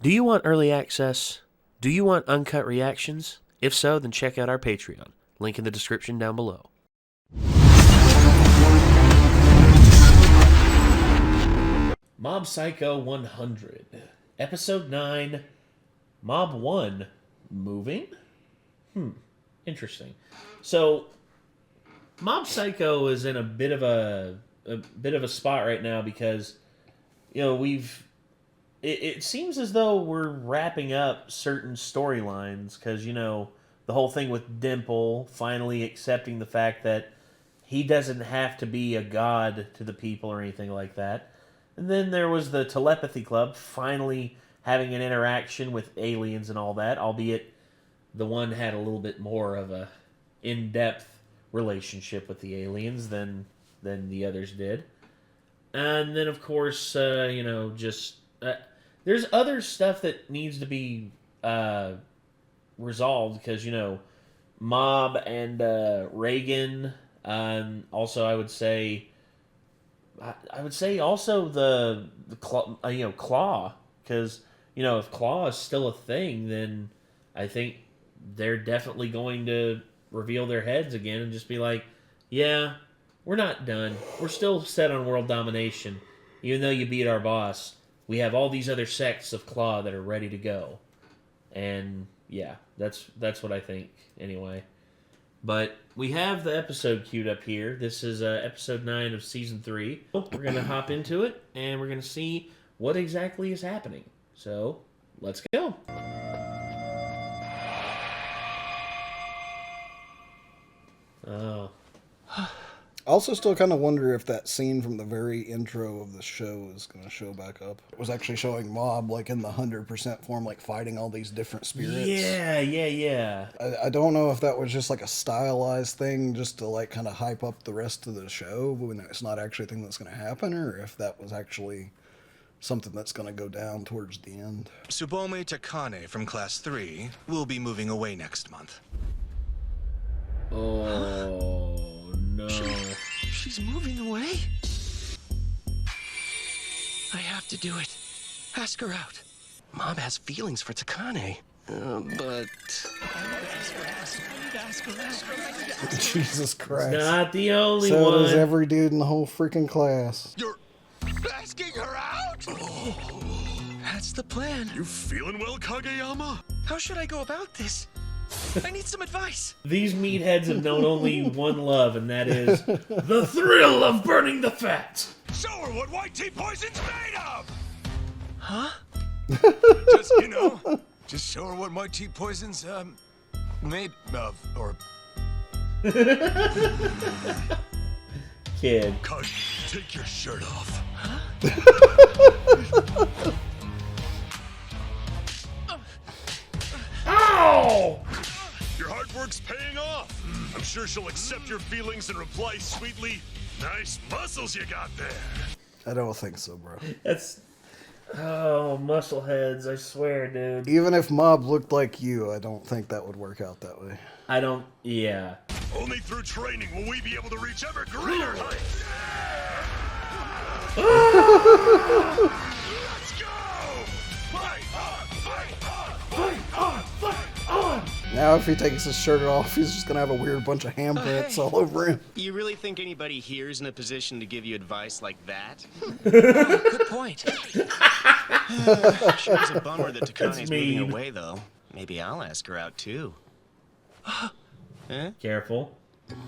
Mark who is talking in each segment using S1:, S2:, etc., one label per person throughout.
S1: Do you want early access? Do you want uncut reactions? If so, then check out our Patreon. Link in the description down below. Mob Psycho 100, Episode 9, Mob 1, Moving? Interesting. So, Mob Psycho is in a bit of a spot right now because, you know, it seems as though we're wrapping up certain storylines because, you know, the whole thing with Dimple finally accepting the fact that he doesn't have to be a god to the people or anything like that. And then there was the Telepathy Club finally having an interaction with aliens and all that, albeit the one had a little bit more of a in-depth relationship with the aliens than the others did. And then, of course, there's other stuff that needs to be resolved because, you know, Mob and Reagan, also I would say also the Claw, because, you know, if Claw is still a thing, then I think they're definitely going to reveal their heads again and just be like, yeah, we're not done. We're still set on world domination. Even though you beat our boss, we have all these other sects of Claw that are ready to go. And yeah, that's what I think anyway. But we have the episode queued up here. This is episode 9 of season 3. We're going to hop into it and we're going to see what exactly is happening. So, let's go. Oh.
S2: I also still kind of wonder if that scene from the very intro of the show is going to show back up. It was actually showing Mob, like, in the 100% form, like, fighting all these different spirits.
S1: Yeah.
S2: I don't know if that was just, like, a stylized thing just to, like, kind of hype up the rest of the show when it's not actually a thing that's going to happen, or if that was actually something that's going to go down towards the end.
S3: Tsubome Takane from Class 3 will be moving away next month.
S1: Oh, no.
S3: She's moving away? I have to do it. Ask her out. Mom has feelings for Takane. But...
S2: Jesus Christ.
S1: Not the only
S2: one.
S1: one.
S2: So does every dude in the whole freaking class.
S3: You're asking her out? Oh, that's the plan. You feeling well, Kageyama? How should I go about this? I need some advice.
S1: These meatheads have known only one love, and that is the thrill of burning the fat.
S3: Show her what white tea poison's made of! Huh? Just show her what white tea poison's, made of, or...
S1: Kid.
S3: Take your shirt off. Huh?
S1: Ow!
S3: Your hard work's paying off. I'm sure she'll accept your feelings and reply sweetly, nice muscles you got there.
S2: I don't think so, bro.
S1: That's... Oh, muscle heads, I swear, dude.
S2: Even if Mob looked like you, I don't think that would work out that way.
S1: I don't... Yeah.
S3: Only through training will we be able to reach ever greater heights. Let's go! Fight on! Fight on! Fight on! Fight on!
S2: Now if he takes his shirt off, he's just gonna have a weird bunch of handprints all over him.
S4: You really think anybody here is in a position to give you advice like that? Good point. Sure is a bummer that Takane's moving away, though. Maybe I'll ask her out, too.
S1: Huh? Careful.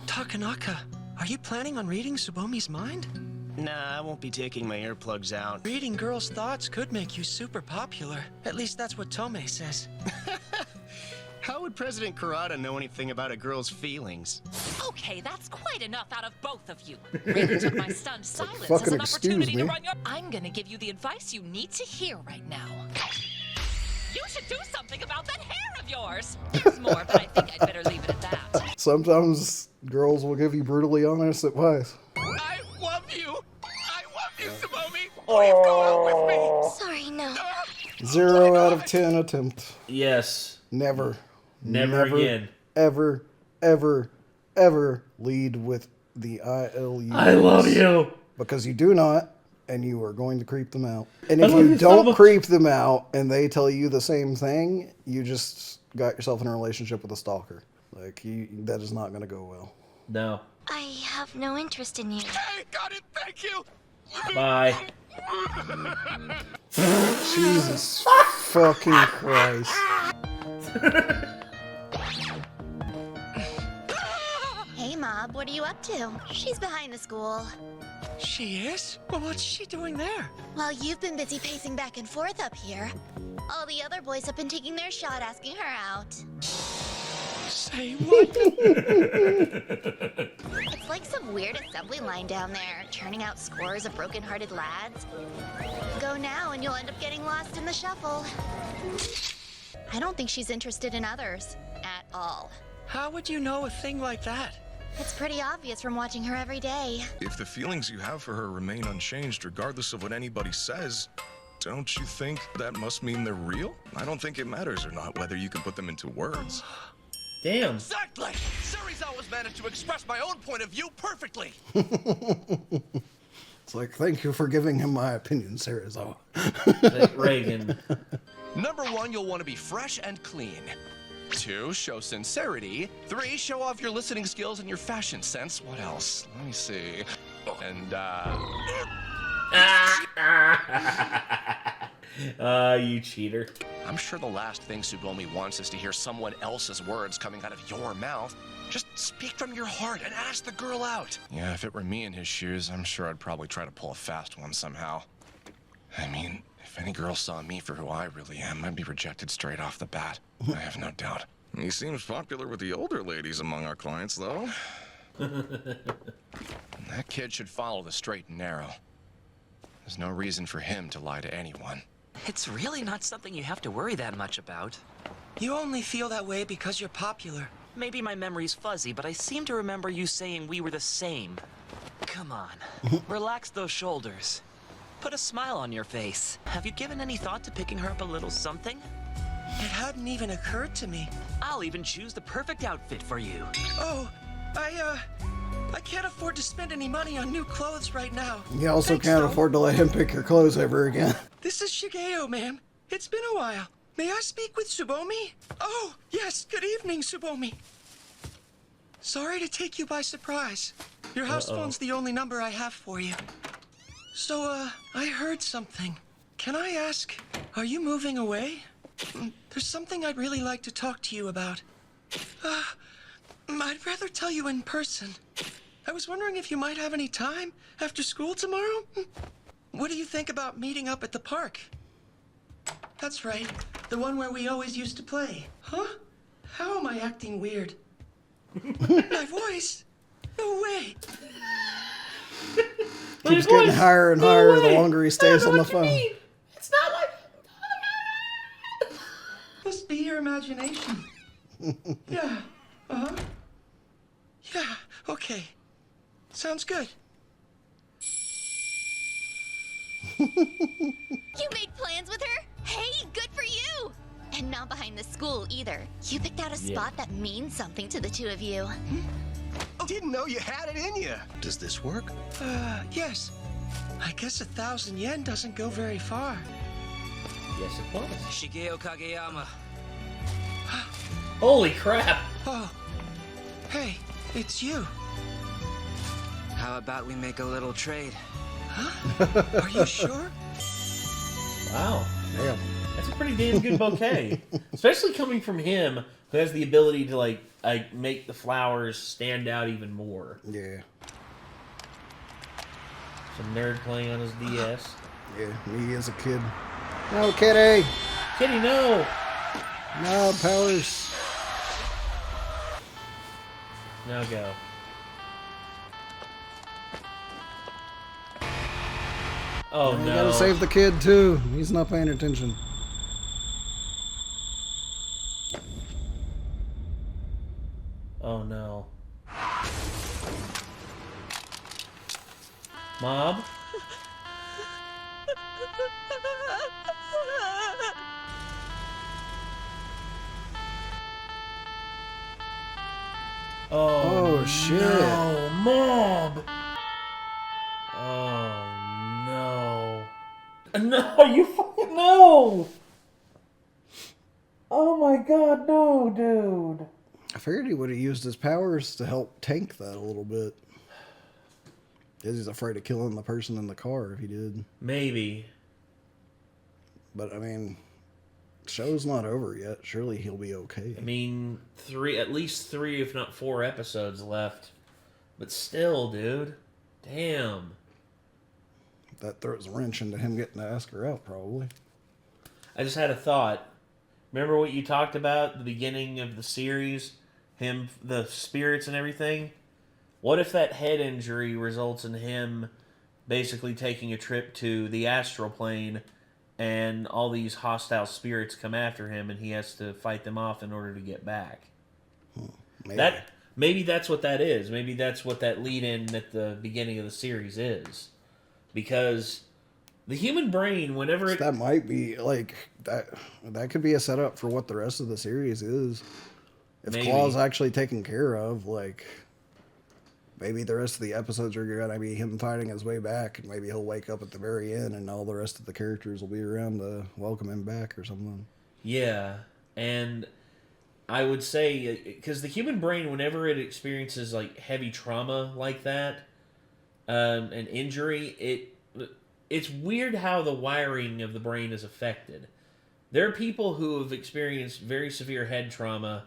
S4: Takanaka, are you planning on reading Tsubomi's mind? Nah, I won't be taking my earplugs out. Reading girls' thoughts could make you super popular. At least that's what Tomei says. How would President Kurata know anything about a girl's feelings?
S5: Okay, that's quite enough out of both of you. Really took my stunned silence
S2: fucking
S5: as an
S2: excuse
S5: opportunity
S2: me.
S5: to run your... I'm gonna give you the advice you need to hear right now. You should do something about that hair of yours. There's more, but I think I'd better leave it at that.
S2: Sometimes girls will give you brutally honest advice.
S3: I love you! I love you, Tsubomi! Please go out with me!
S5: Sorry, no.
S2: 0 out of 10 attempt.
S1: Yes.
S2: Never
S1: again.
S2: Ever lead with the ILU.
S1: I love you.
S2: Because you do not, and you are going to creep them out. And if you don't creep them out and they tell you the same thing, you just got yourself in a relationship with a stalker. Like, that is not going to go well.
S1: No.
S6: I have no interest in you.
S3: Hey, got it, thank you!
S1: Bye.
S2: Jesus fucking Christ.
S6: Hey, Mob, what are you up to? She's behind the school.
S4: She is? Well, what's she doing there?
S6: While you've been busy pacing back and forth up here, all the other boys have been taking their shot asking her out.
S4: Say what?
S6: It's like some weird assembly line down there, churning out scores of broken-hearted lads. Go now and you'll end up getting lost in the shuffle. I don't think she's interested in others. At all.
S4: How would you know a thing like that?
S6: It's pretty obvious from watching her every day.
S7: If the feelings you have for her remain unchanged regardless of what anybody says, don't you think that must mean they're real? I don't think it matters or not whether you can put them into words.
S1: Damn.
S3: Exactly! Ceres always managed to express my own point of view perfectly.
S2: It's like, thank you for giving him my opinion, Ceresar.
S1: Like Reagan.
S3: Number 1, you'll want to be fresh and clean. 2, show sincerity. 3, show off your listening skills and your fashion sense. What else? Let me see. And,
S1: You cheater.
S3: I'm sure the last thing Tsubomi wants is to hear someone else's words coming out of your mouth. Just speak from your heart and ask the girl out. Yeah, if it were me in his shoes, I'm sure I'd probably try to pull a fast one somehow. I mean, if any girl saw me for who I really am, I'd be rejected straight off the bat. I have no doubt.
S7: He seems popular with the older ladies among our clients, though.
S3: That kid should follow the straight and narrow. There's no reason for him to lie to anyone.
S8: It's really not something you have to worry that much about.
S4: You only feel that way because you're popular.
S8: Maybe my memory's fuzzy, but I seem to remember you saying we were the same. Come on, relax those shoulders. Put a smile on your face. Have you given any thought to picking her up a little something?
S4: It hadn't even occurred to me.
S8: I'll even choose the perfect outfit for you.
S4: Oh, I can't afford to spend any money on new clothes right now.
S2: You also
S4: Thanks,
S2: can't
S4: though.
S2: afford to let him pick your clothes ever again.
S4: This is Shigeo, ma'am. It's been a while. May I speak with Tsubomi? Oh, yes. Good evening, Tsubomi. Sorry to take you by surprise. Your house phone's the only number I have for you. So, I heard something. Can I ask, are you moving away? There's something I'd really like to talk to you about. I'd rather tell you in person. I was wondering if you might have any time after school tomorrow? What do you think about meeting up at the park? That's right, the one where we always used to play. Huh? How am I acting weird? My voice? No way.
S2: Keeps getting higher and higher the longer he stays on the phone.
S1: It's not like...
S4: Must be your imagination. Yeah. Uh-huh. Yeah, okay. Sounds good.
S6: You made plans with her? Hey, good for you! And not behind the school either. You picked out a spot that means something to the two of you.
S3: Didn't know you had it in you. Does this work?
S4: Yes. I guess 1,000 yen doesn't go very far.
S1: Yes, it was.
S8: Shigeo Kageyama.
S1: Holy crap!
S4: Oh. Hey, it's you.
S8: How about we make a little trade?
S4: Huh? Are you sure?
S1: Wow.
S2: Damn.
S1: That's a pretty damn good bouquet. Especially coming from him, who has the ability to, like make the flowers stand out even more.
S2: Yeah.
S1: Some nerd playing on his DS.
S2: Yeah, me as a kid. No, Kitty!
S1: Kitty, no!
S2: No, Powers.
S1: Now go. Oh,
S2: You
S1: no.
S2: gotta save the kid, too. He's not paying attention.
S1: Oh, no. Mob?
S2: Oh, shit.
S1: No, Mob! Oh, no. No, you fucking no! Oh my god, no, dude.
S2: I figured he would have used his powers to help tank that a little bit. Because he's afraid of killing the person in the car if he did.
S1: Maybe.
S2: But, I mean, show's not over yet. Surely he'll be okay.
S1: I mean, at least 3, if not 4 episodes left. But still, dude. Damn.
S2: That throws a wrench into him getting to ask her out, probably.
S1: I just had a thought. Remember what you talked about at the beginning of the series? Him, the spirits and everything? What if that head injury results in him basically taking a trip to the astral plane and all these hostile spirits come after him and he has to fight them off in order to get back?
S2: Maybe.
S1: Maybe that's what that is. Maybe that's what that lead-in at the beginning of the series is. Because the human brain, whenever it...
S2: That might be, like, that could be a setup for what the rest of the series is. If
S1: Maybe.
S2: Claw's actually taken care of, like... Maybe the rest of the episodes are going to be him fighting his way back, and maybe he'll wake up at the very end, and all the rest of the characters will be around to welcome him back or something.
S1: Yeah, and I would say, because the human brain, whenever it experiences like heavy trauma like that, an injury, it's weird how the wiring of the brain is affected. There are people who have experienced very severe head trauma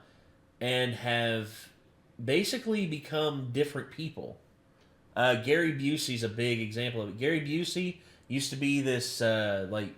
S1: and have basically become different people. Gary Busey's a big example of it. Gary Busey used to be this like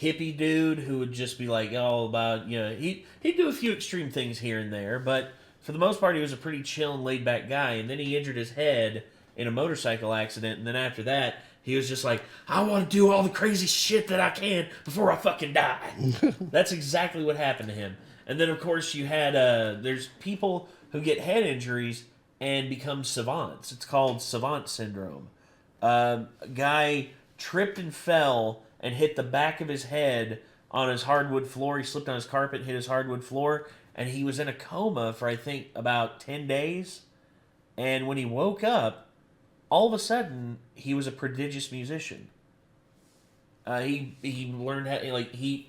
S1: hippie dude who would just be like all about, you know, he'd do a few extreme things here and there, but for the most part he was a pretty chill and laid back guy. And then he injured his head in a motorcycle accident, and then after that he was just like, I want to do all the crazy shit that I can before I fucking die. That's exactly what happened to him. And then of course you had there's people who get head injuries and become savants. It's called savant syndrome. A guy tripped and fell and hit the back of his head on his hardwood floor. He slipped on his carpet and hit his hardwood floor, and he was in a coma for, I think, about 10 days. And when he woke up, all of a sudden, he was a prodigious musician. He learned how, like, he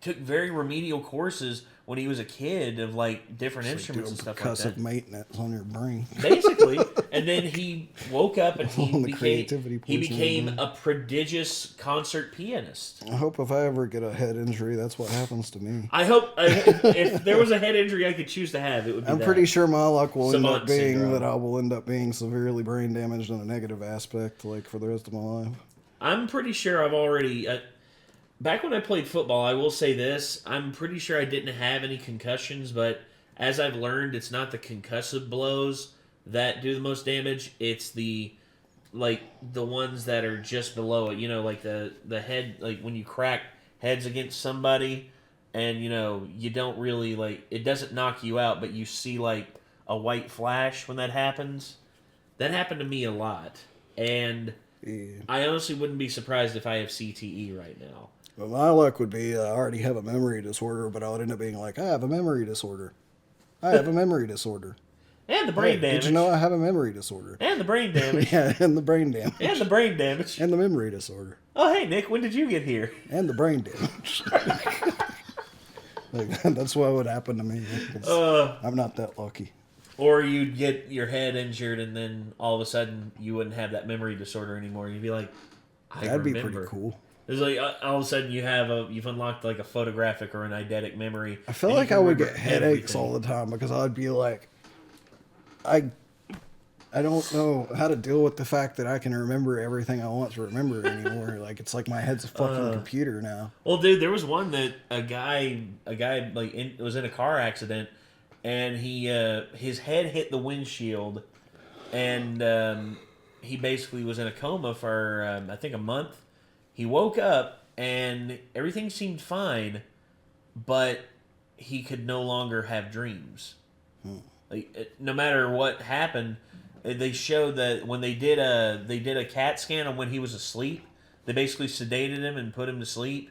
S1: took very remedial courses when he was a kid of like different instruments and stuff like that.
S2: Percussive maintenance on your brain.
S1: Basically. And then he woke up and he
S2: creativity
S1: became a prodigious concert pianist.
S2: I hope if I ever get a head injury, that's what happens to me.
S1: I hope if there was a head injury I could choose to have, it would be
S2: I'm pretty sure my luck will end
S1: Savant
S2: up being
S1: syndrome.
S2: that I will end up being severely brain damaged in a negative aspect, like for the rest of my life.
S1: I'm pretty sure I've already... back when I played football, I will say this, I'm pretty sure I didn't have any concussions, but as I've learned, it's not the concussive blows that do the most damage, it's the ones that are just below it, you know, like the head, like when you crack heads against somebody, and, you know, you don't really, like, it doesn't knock you out, but you see, like, a white flash when that happens. That happened to me a lot, and
S2: Yeah.
S1: I honestly wouldn't be surprised if I have CTE right now.
S2: But my luck would be I already have a memory disorder, but I would end up being like, I have a memory disorder. I have a memory disorder.
S1: And the brain damage.
S2: Did you know I have a memory disorder?
S1: And the brain damage.
S2: Yeah, and the brain damage.
S1: And the brain damage.
S2: And the memory disorder.
S1: Oh, hey, Nick, when did you get here?
S2: And the brain damage. Like, that's what would happen to me. I'm not that lucky.
S1: Or you'd get your head injured, and then all of a sudden you wouldn't have that memory disorder anymore. You'd be like,
S2: That'd be pretty cool.
S1: It's like all of a sudden you've unlocked like a photographic or an eidetic memory.
S2: I feel like I would get headaches all the time because I'd be like, I don't know how to deal with the fact that I can remember everything I want to remember anymore. Like, it's like my head's a fucking computer now.
S1: Well, dude, there was one that a guy like was in a car accident, and his head hit the windshield, and he basically was in a coma for I think a month. He woke up and everything seemed fine, but he could no longer have dreams. Like, no matter what happened, they showed that when they did a CAT scan on when he was asleep, they basically sedated him and put him to sleep,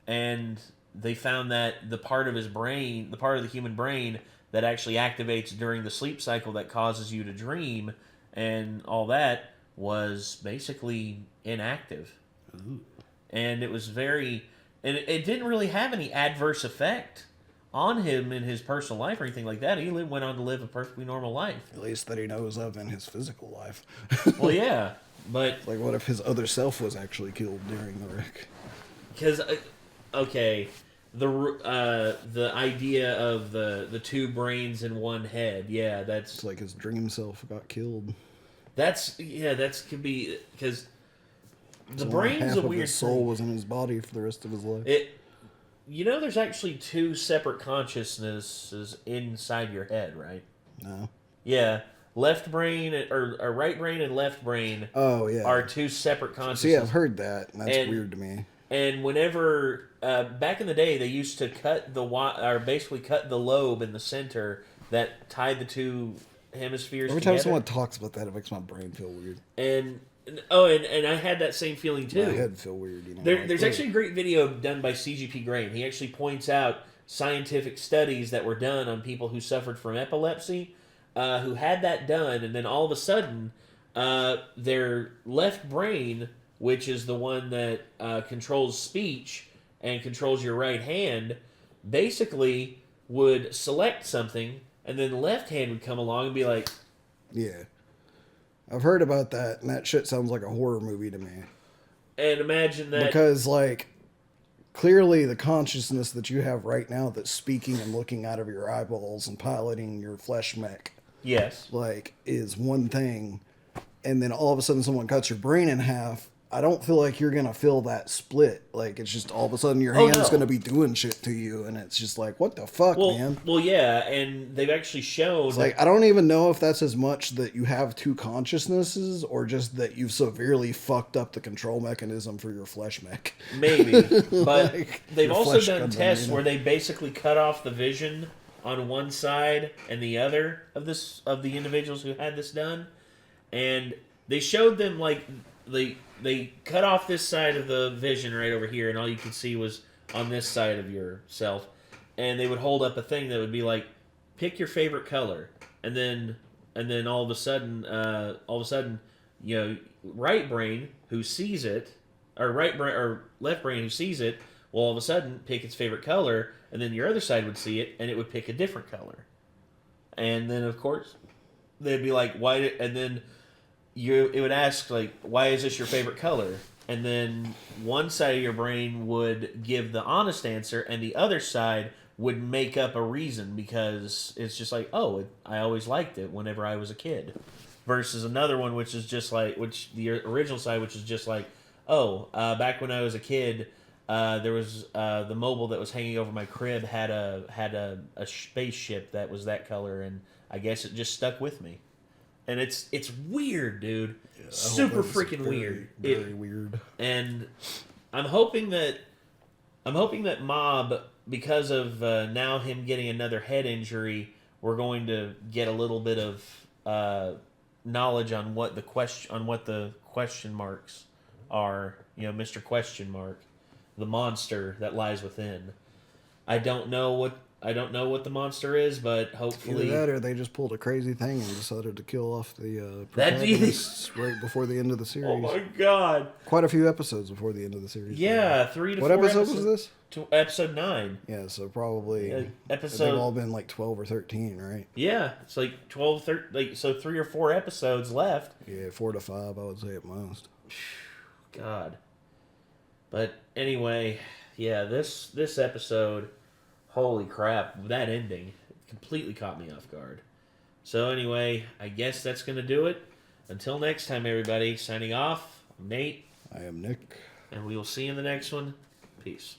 S1: and they found that the part of his brain, the part of the human brain that actually activates during the sleep cycle that causes you to dream and all that, was basically inactive. And it was very... And it didn't really have any adverse effect on him in his personal life or anything like that. He went on to live a perfectly normal life.
S2: At least that he knows of in his physical life.
S1: Well, yeah, but...
S2: Like, what if his other self was actually killed during the wreck?
S1: Because, okay, the idea of the two brains in one head, yeah, that's...
S2: It's like his dream self got killed.
S1: That could be... Because the
S2: So
S1: brain's
S2: half
S1: a
S2: of
S1: weird
S2: his soul
S1: thing.
S2: was in his body for the rest of his life.
S1: There's actually two separate consciousnesses inside your head, right?
S2: No.
S1: Yeah. Left brain, or right brain and left brain are two separate consciousnesses.
S2: See, I've heard that, and that's weird to me.
S1: And whenever, back in the day, they used to cut the lobe in the center that tied the two hemispheres
S2: Every
S1: together.
S2: time someone talks about that, it makes my brain feel weird.
S1: And I had that same feeling too.
S2: My head feel weird.
S1: There's actually a great video done by CGP Graham. He actually points out scientific studies that were done on people who suffered from epilepsy, who had that done, and then all of a sudden, their left brain, which is the one that controls speech and controls your right hand, basically would select something, and then the left hand would come along and be like...
S2: Yeah. I've heard about that, and that shit sounds like a horror movie to me.
S1: And imagine that...
S2: Because, like, clearly the consciousness that you have right now that's speaking and looking out of your eyeballs and piloting your flesh mech...
S1: Yes.
S2: Like, is one thing, and then all of a sudden someone cuts your brain in half. I don't feel like you're going to feel that split. Like, it's just all of a sudden your hand's going to be doing shit to you, and it's just like, what the fuck, man?
S1: Well, yeah, and they've actually shown...
S2: It's like, I don't even know if that's as much that you have two consciousnesses, or just that you've severely fucked up the control mechanism for your flesh mech.
S1: Maybe. But
S2: Like,
S1: they've
S2: your
S1: also
S2: flesh
S1: done
S2: comes in,
S1: tests
S2: you know?
S1: where they basically cut off the vision on one side and the other of the individuals who had this done. And they showed them, like, they cut off this side of the vision right over here, and all you could see was on this side of yourself. And they would hold up a thing that would be like, pick your favorite color, and then all of a sudden, right brain who sees it, or left brain who sees it, will all of a sudden pick its favorite color, and then your other side would see it, and it would pick a different color. And then, of course, they'd be like, why? And then it would ask, like, why is this your favorite color? And then one side of your brain would give the honest answer, and the other side would make up a reason, because it's just like, I always liked it whenever I was a kid. Versus another one, which is just like, the original side, which is just like, back when I was a kid, there was the mobile that was hanging over my crib had a spaceship that was that color, and I guess it just stuck with me. And it's weird, dude. Yeah, super freaking weird.
S2: Very weird.
S1: And I'm hoping that Mob, because of now him getting another head injury, we're going to get a little bit of knowledge on what the question marks are. Mr. Question Mark, the monster that lies within. I don't know what the monster is, but hopefully...
S2: Either that, or they just pulled a crazy thing and decided to kill off the protagonists right before the end of the series.
S1: Oh my god!
S2: Quite a few episodes before the end of the series.
S1: Yeah, 3 to 4
S2: What episode was this?
S1: Episode 9.
S2: Yeah, so probably...
S1: episode...
S2: They've all been like 12 or 13, right?
S1: Yeah, it's like 12, 13... so 3 or 4 episodes left.
S2: Yeah, 4 to 5, I would say at most.
S1: God. But anyway, yeah, this episode... Holy crap, that ending completely caught me off guard. So anyway, I guess that's going to do it. Until next time, everybody, signing off, I'm Nate.
S2: I am Nick.
S1: And we will see you in the next one. Peace.